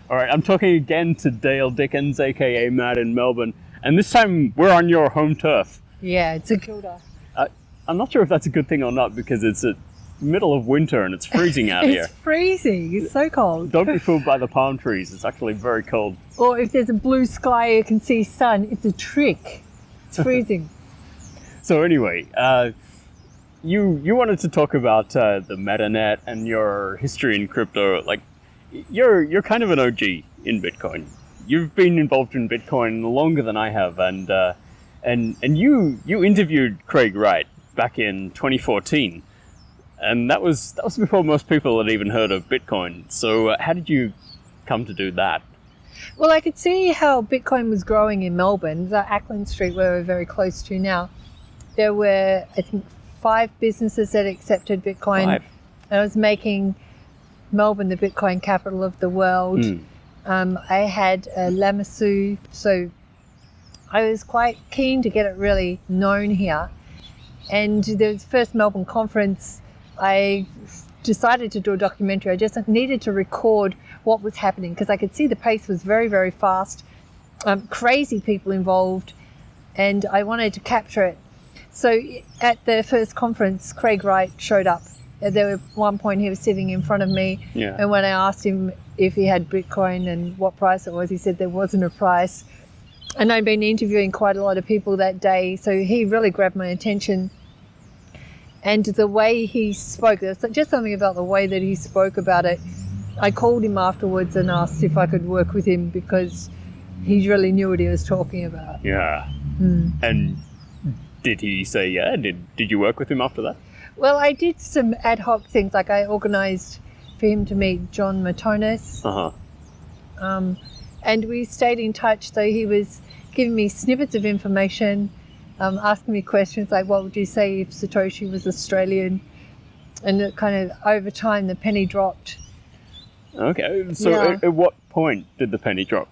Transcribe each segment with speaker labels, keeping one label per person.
Speaker 1: All right, I'm talking again to Dale Dickins, aka Matt in Melbourne, and this time we're on your home turf.
Speaker 2: Yeah, it's a kilda.
Speaker 1: I'm not sure if that's a good thing or not because it's the middle of winter and it's freezing out here.
Speaker 2: It's freezing. It's so cold.
Speaker 1: Don't be fooled by the palm trees. It's actually very cold.
Speaker 2: Or if there's a blue sky, you can see sun. It's a trick. It's freezing.
Speaker 1: So anyway, you wanted to talk about the MetaNet and your history in crypto. Like, you're kind of an OG in Bitcoin. You've been involved in Bitcoin longer than I have, and you interviewed Craig Wright back in 2014, and that was before most people had even heard of Bitcoin. So how did you come to do that?
Speaker 2: Well, I could see how Bitcoin was growing in Melbourne. The Ackland Street, where we're very close to now, there were, I think, 5 businesses that accepted Bitcoin.
Speaker 1: 5.
Speaker 2: And I was making Melbourne the Bitcoin capital of the world. I had a Lamassu, so I was quite keen to get it really known here. And the first Melbourne conference, I decided to do a documentary. I just needed to record what was happening because I could see the pace was very, very fast, crazy people involved, and I wanted to capture it. So at the first conference, Craig Wright showed up. There was one point he was sitting in front of me, and when I asked him if he had Bitcoin and what price it was, he said there wasn't a price. And I'd been interviewing quite a lot of people that day, so he really grabbed my attention. And the way he spoke, there was just something about the way that he spoke about it. I called him afterwards and asked if I could work with him because he really knew what he was talking about.
Speaker 1: Yeah. And did he say yeah? Did you work with him after that?
Speaker 2: Well, I did some ad hoc things, like I organised for him to meet John Matonis. And we stayed in touch, so he was giving me snippets of information, asking me questions like, what would you say if Satoshi was Australian? And it kind of, over time, the penny dropped.
Speaker 1: Okay, so at what point did the penny drop?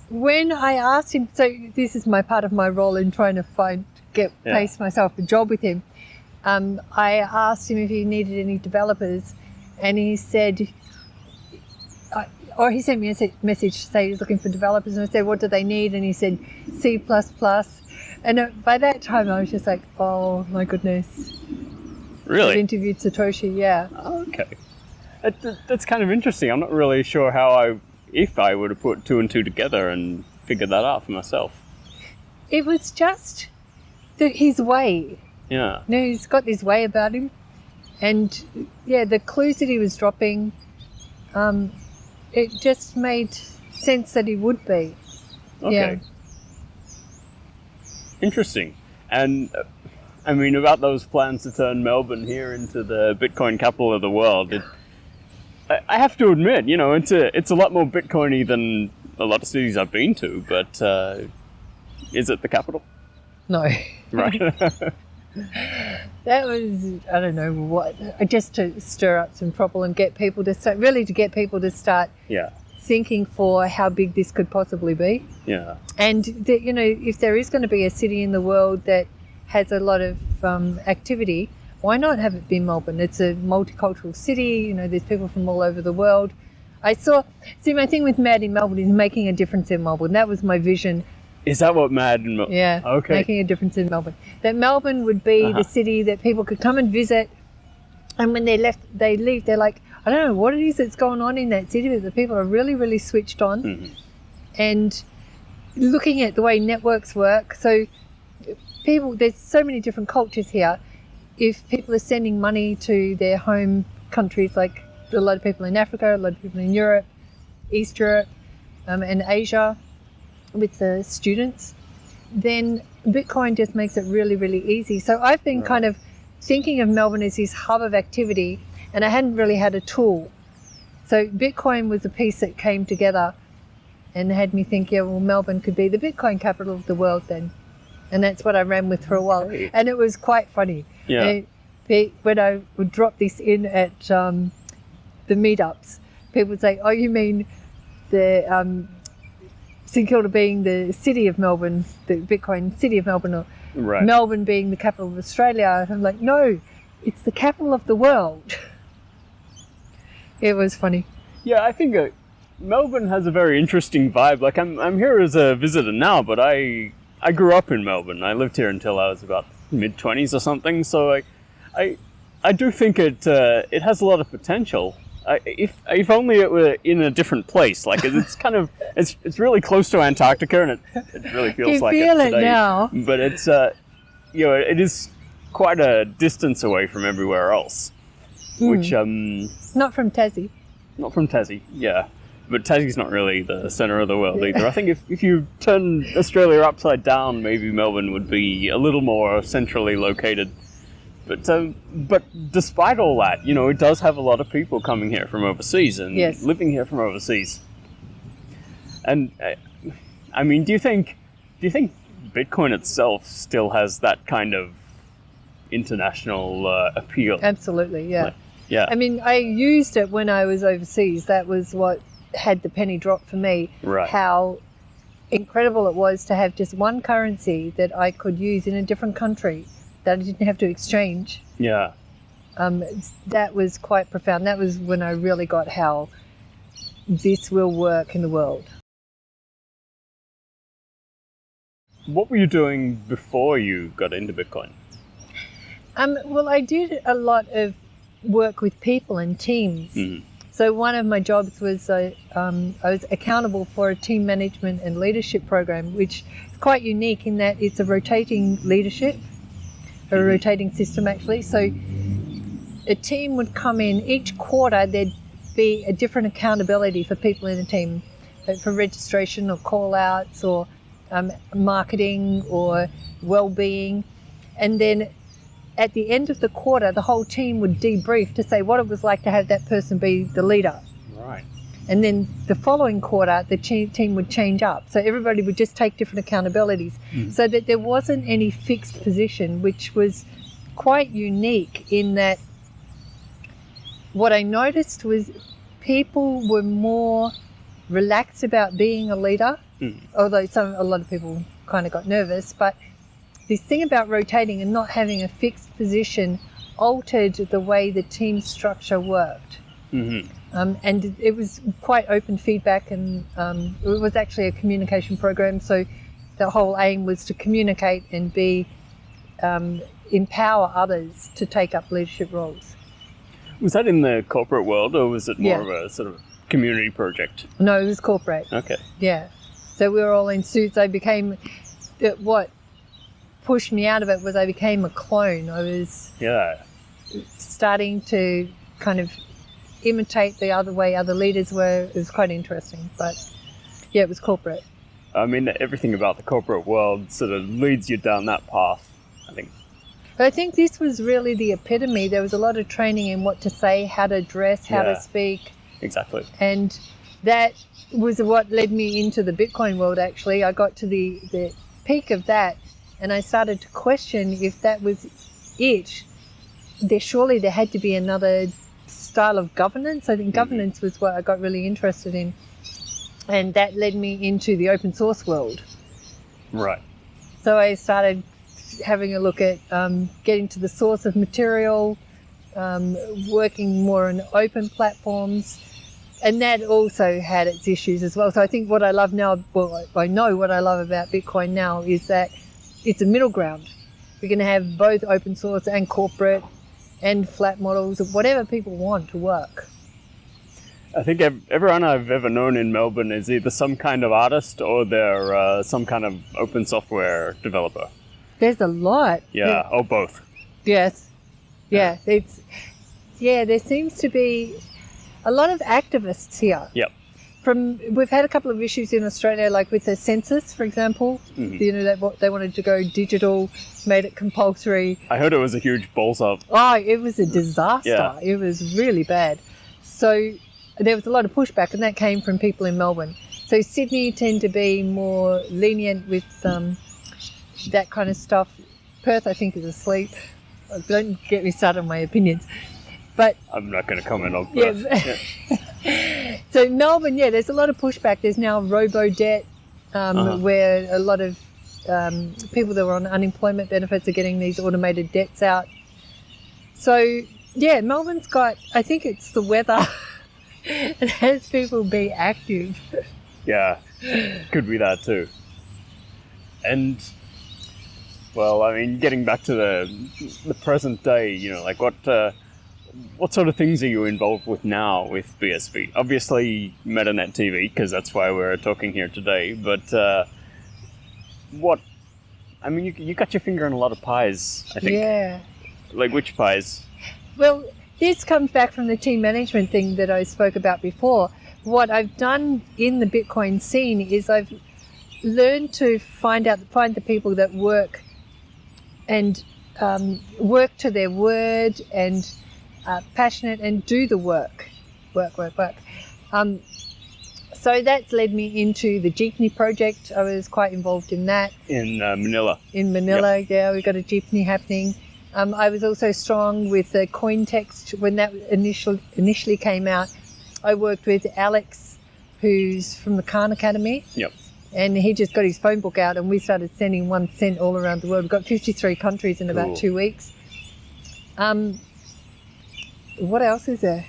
Speaker 2: When I asked him, so this is my part of my role in trying to place myself a job with him. I asked him if he needed any developers, and he said, or he sent me a message to say he's looking for developers, and I said, what do they need? And he said C++. And by that time I was just like, oh my goodness.
Speaker 1: Really?
Speaker 2: I've interviewed Satoshi, yeah.
Speaker 1: Okay. That's kind of interesting. I'm not really sure if I would have put 2 and 2 together and figured that out for myself.
Speaker 2: It was just his way.
Speaker 1: Yeah.
Speaker 2: You know, he's got this way about him. And yeah, the clues that he was dropping, it just made sense that he would be.
Speaker 1: Okay.
Speaker 2: Yeah.
Speaker 1: Interesting. And I mean, about those plans to turn Melbourne here into the Bitcoin capital of the world, I have to admit, you know, it's a lot more Bitcoiny than a lot of cities I've been to, but is it the capital?
Speaker 2: No.
Speaker 1: Right.
Speaker 2: That was, I don't know what, just to stir up some trouble and get people to start, thinking for how big this could possibly be.
Speaker 1: Yeah.
Speaker 2: And, you know, if there is going to be a city in the world that has a lot of activity, why not have it be Melbourne? It's a multicultural city, you know, there's people from all over the world. My thing with Mad in Melbourne is making a difference in Melbourne. That was my vision.
Speaker 1: Is that what Mad in Melbourne?
Speaker 2: Yeah,
Speaker 1: okay.
Speaker 2: Making a difference in Melbourne. That Melbourne would be the city that people could come and visit, and when they leave, they're like, I don't know what it is that's going on in that city, but the people are really, really switched on. And looking at the way networks work, so there's so many different cultures here. If people are sending money to their home countries, like a lot of people in Africa, a lot of people in Europe, East Europe, and Asia, with the students, then Bitcoin just makes it really, really easy. So I've been kind of thinking of Melbourne as this hub of activity, and I hadn't really had a tool. So Bitcoin was a piece that came together and had me think, yeah, well, Melbourne could be the Bitcoin capital of the world then. And that's what I ran with for a while. And it was quite funny.
Speaker 1: Yeah.
Speaker 2: When I would drop this in at the meetups, people would say, oh, you mean the St Kilda being the city of Melbourne, the Bitcoin city of Melbourne, or Melbourne being the capital of Australia? And I'm like, no, it's the capital of the world. It was funny.
Speaker 1: Yeah, I think Melbourne has a very interesting vibe. Like I'm here as a visitor now, but I grew up in Melbourne. I lived here until I was about mid-20s or something. So I do think it has a lot of potential. If only it were in a different place. Like it's kind of it's really close to Antarctica, and it really feels like
Speaker 2: feel
Speaker 1: it
Speaker 2: it
Speaker 1: today.
Speaker 2: now.
Speaker 1: But it's it is quite a distance away from everywhere else. Which
Speaker 2: Not from Tassie.
Speaker 1: not from Tassie, yeah. But Tassie's not really the centre of the world either. I think if you turn Australia upside down, maybe Melbourne would be a little more centrally located. But despite all that, it does have a lot of people coming here from overseas and
Speaker 2: Yes.
Speaker 1: living here from overseas. And I mean, do you think Bitcoin itself still has that kind of international appeal?
Speaker 2: Absolutely, yeah.
Speaker 1: Yeah.
Speaker 2: I mean, I used it when I was overseas. That was what had the penny drop for me.
Speaker 1: Right.
Speaker 2: How incredible it was to have just one currency that I could use in a different country that I didn't have to exchange.
Speaker 1: Yeah.
Speaker 2: That was quite profound. That was when I really got how this will work in the world.
Speaker 1: What were you doing before you got into Bitcoin?
Speaker 2: Well, I did a lot of work with people and teams.
Speaker 1: Mm-hmm.
Speaker 2: So one of my jobs was I was accountable for a team management and leadership program, which is quite unique in that it's a rotating leadership, a rotating system actually. So a team would come in each quarter. There'd be a different accountability for people in a team, for registration or call outs or marketing or well-being, and then at the end of the quarter, the whole team would debrief to say what it was like to have that person be the leader.
Speaker 1: Right.
Speaker 2: And then the following quarter, the team would change up. So everybody would just take different accountabilities so that there wasn't any fixed position, which was quite unique in that what I noticed was people were more relaxed about being a leader, although a lot of people kind of got nervous, but this thing about rotating and not having a fixed position altered the way the team structure worked.
Speaker 1: Mm-hmm.
Speaker 2: And it was quite open feedback, and it was actually a communication program. So the whole aim was to communicate and empower others to take up leadership roles.
Speaker 1: Was that in the corporate world, or was it more
Speaker 2: Yeah.
Speaker 1: of a sort of community project?
Speaker 2: No, it was corporate.
Speaker 1: Okay.
Speaker 2: Yeah. So we were all in suits. I became, what pushed me out of it was I became a clone. I was starting to kind of imitate the other way other leaders were. It was quite interesting, but yeah, it was corporate.
Speaker 1: I mean, everything about the corporate world sort of leads you down that path, I think.
Speaker 2: But I think this was really the epitome. There was a lot of training in what to say, how to dress, how to speak.
Speaker 1: Exactly.
Speaker 2: And that was what led me into the Bitcoin world, actually. I got to the peak of that, and I started to question if that was it. Surely there had to be another style of governance. I think governance was what I got really interested in. And that led me into the open source world.
Speaker 1: Right.
Speaker 2: So I started having a look at getting to the source of material, working more on open platforms. And that also had its issues as well. So I think what I love now, well, I know what I love about Bitcoin now is that it's a middle ground. We're going to have both open source and corporate and flat models of whatever people want to work.
Speaker 1: I think everyone I've ever known in Melbourne is either some kind of artist or they're some kind of open software developer.
Speaker 2: There's a lot.
Speaker 1: Yeah, or both.
Speaker 2: Yes. Yeah. There seems to be a lot of activists here.
Speaker 1: Yep.
Speaker 2: We've had a couple of issues in Australia, like with the census, for example. They wanted to go digital, made it compulsory.
Speaker 1: I heard it was a huge balls up.
Speaker 2: Oh, it was a disaster.
Speaker 1: Yeah.
Speaker 2: It was really bad. So there was a lot of pushback, and that came from people in Melbourne. So Sydney tend to be more lenient with that kind of stuff. Perth, I think, is asleep. Don't get me started on my opinions. But
Speaker 1: I'm not going to comment on Perth.
Speaker 2: Yeah. So Melbourne, there's a lot of pushback. There's now robo-debt, where a lot of people that were on unemployment benefits are getting these automated debts out. So, Melbourne's got, I think it's the weather. It has people be active.
Speaker 1: Yeah, could be that too. And well, I mean, getting back to the present day, you know, like what sort of things are you involved with now with BSV? Obviously, MetanetTV, because that's why we're talking here today. But what? I mean, you got your finger in a lot of pies, I think.
Speaker 2: Yeah.
Speaker 1: Like which pies?
Speaker 2: Well, this comes back from the team management thing that I spoke about before. What I've done in the Bitcoin scene is I've learned to find the people that work and work to their word and passionate and do the work. So that's led me into the Jeepney project. I was quite involved in that.
Speaker 1: In Manila.
Speaker 2: In Manila,
Speaker 1: Yep.
Speaker 2: yeah, we got a Jeepney happening. I was also strong with the coin text when that initially came out. I worked with Alex, who's from the Khan Academy.
Speaker 1: Yep.
Speaker 2: And he just got his phone book out and we started sending 1 cent all around the world. We've got 53 countries in about
Speaker 1: Cool.
Speaker 2: 2 weeks. What else is there?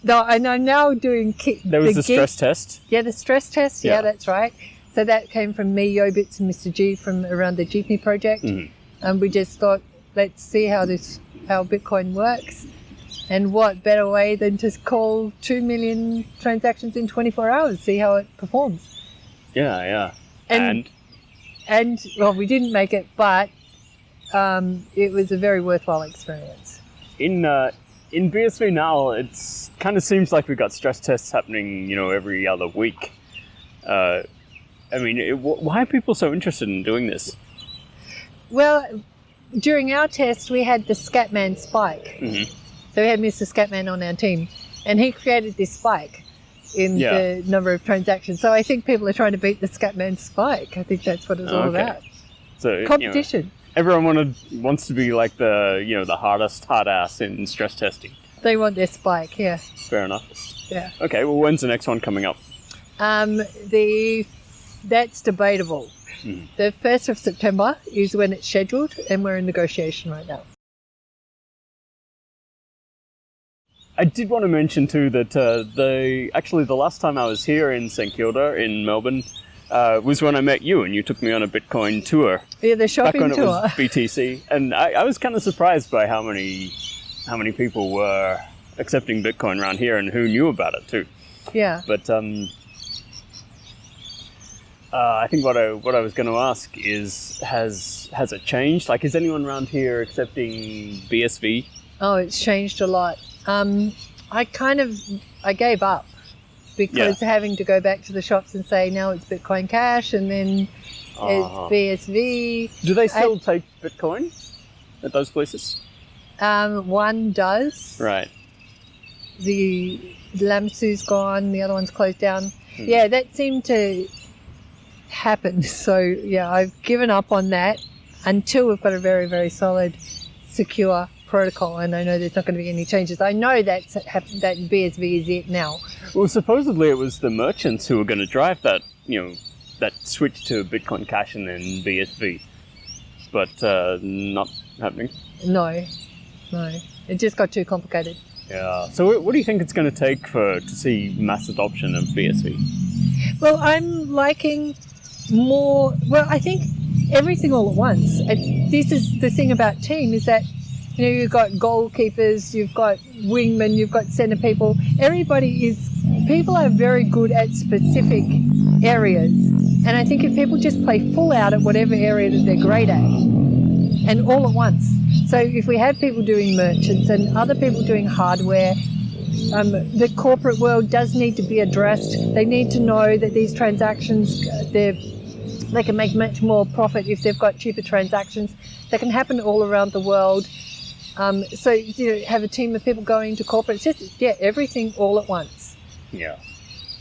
Speaker 2: No, and I'm now doing...
Speaker 1: There was the stress test.
Speaker 2: Yeah, the stress test. Yeah,
Speaker 1: Yeah.
Speaker 2: that's right. So that came from me, Yobits, and Mr. G from around the Jeepney project.
Speaker 1: Mhm.
Speaker 2: And we just thought, let's see how Bitcoin works. And what better way than to call 2 million transactions in 24 hours, see how it performs.
Speaker 1: Yeah, yeah.
Speaker 2: And well, we didn't make it, but it was a very worthwhile experience.
Speaker 1: In BSV now, it's kind of seems like we've got stress tests happening, you know, every other week. I mean, why are people so interested in doing this?
Speaker 2: Well, during our test, we had the Scatman spike.
Speaker 1: Mm-hmm.
Speaker 2: So we had Mr. Scatman on our team, and he created this spike in the number of transactions. So I think people are trying to beat the Scatman spike. I think that's what it's all about.
Speaker 1: So
Speaker 2: Competition.
Speaker 1: You know, everyone wants to be like the hardest hard ass in stress testing.
Speaker 2: They want their spike, yeah.
Speaker 1: Fair enough.
Speaker 2: Yeah.
Speaker 1: Okay, well, when's the next one coming up?
Speaker 2: That's debatable.
Speaker 1: Mm.
Speaker 2: The 1st of September is when it's scheduled, and we're in negotiation right now.
Speaker 1: I did want to mention too that the last time I was here in St Kilda in Melbourne was when I met you, and you took me on a Bitcoin tour.
Speaker 2: Yeah, the
Speaker 1: Back
Speaker 2: shopping
Speaker 1: when
Speaker 2: tour.
Speaker 1: it was BTC, and I was kind of surprised by how many people were accepting Bitcoin around here and who knew about it too.
Speaker 2: Yeah.
Speaker 1: But I think what I was going to ask is, has it changed? Like, is anyone around here accepting BSV?
Speaker 2: Oh, it's changed a lot. I gave up because having to go back to the shops and say now it's Bitcoin Cash and then it's BSV.
Speaker 1: Do they still take Bitcoin at those places?
Speaker 2: One does.
Speaker 1: Right.
Speaker 2: The Lamsu's gone, the other one's closed down. Yeah, that seemed to happen. So, yeah, I've given up on that until we've got a very, very solid, secure protocol, and I know there's not going to be any changes. I know that BSV is it now.
Speaker 1: Well, supposedly it was the merchants who were going to drive that, that switch to Bitcoin Cash and then BSV, but not happening.
Speaker 2: No, it just got too complicated.
Speaker 1: Yeah. So what do you think it's going to take to see mass adoption of BSV?
Speaker 2: Well, I'm liking more. Well, I think everything all at once. This is the thing about team is that you've got goalkeepers, you've got wingmen, you've got centre people. People are very good at specific areas. And I think if people just play full out at whatever area that they're great at, and all at once. So if we have people doing merchants and other people doing hardware, the corporate world does need to be addressed. They need to know that these transactions, they can make much more profit if they've got cheaper transactions. That can happen all around the world. So have a team of people going to corporate. It's just, everything all at once.
Speaker 1: Yeah.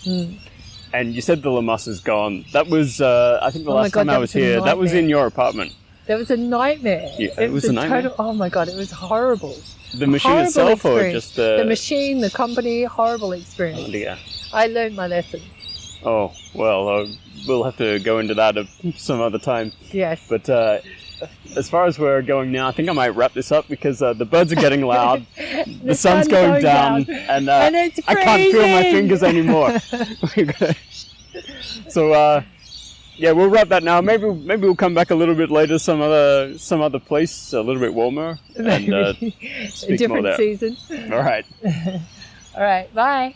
Speaker 1: And you said the Lamas is gone. That was, I think the last time I was here, that was in your apartment.
Speaker 2: That was a nightmare.
Speaker 1: Yeah, it was a nightmare?
Speaker 2: Oh my God, it was horrible.
Speaker 1: The machine itself or just
Speaker 2: the machine, the company, horrible experience.
Speaker 1: Oh dear.
Speaker 2: I learned my lesson.
Speaker 1: Oh, well, we'll have to go into that some other time.
Speaker 2: Yes.
Speaker 1: But as far as we're going now, I think I might wrap this up because the birds are getting loud, the sun's going down, and
Speaker 2: it's
Speaker 1: I can't feel my
Speaker 2: freezing.
Speaker 1: fingers anymore. So yeah, we'll wrap that now. Maybe we'll come back a little bit later, some other place a little bit warmer, and
Speaker 2: Maybe a
Speaker 1: speak more
Speaker 2: different
Speaker 1: there.
Speaker 2: season.
Speaker 1: All right.
Speaker 2: All right, bye.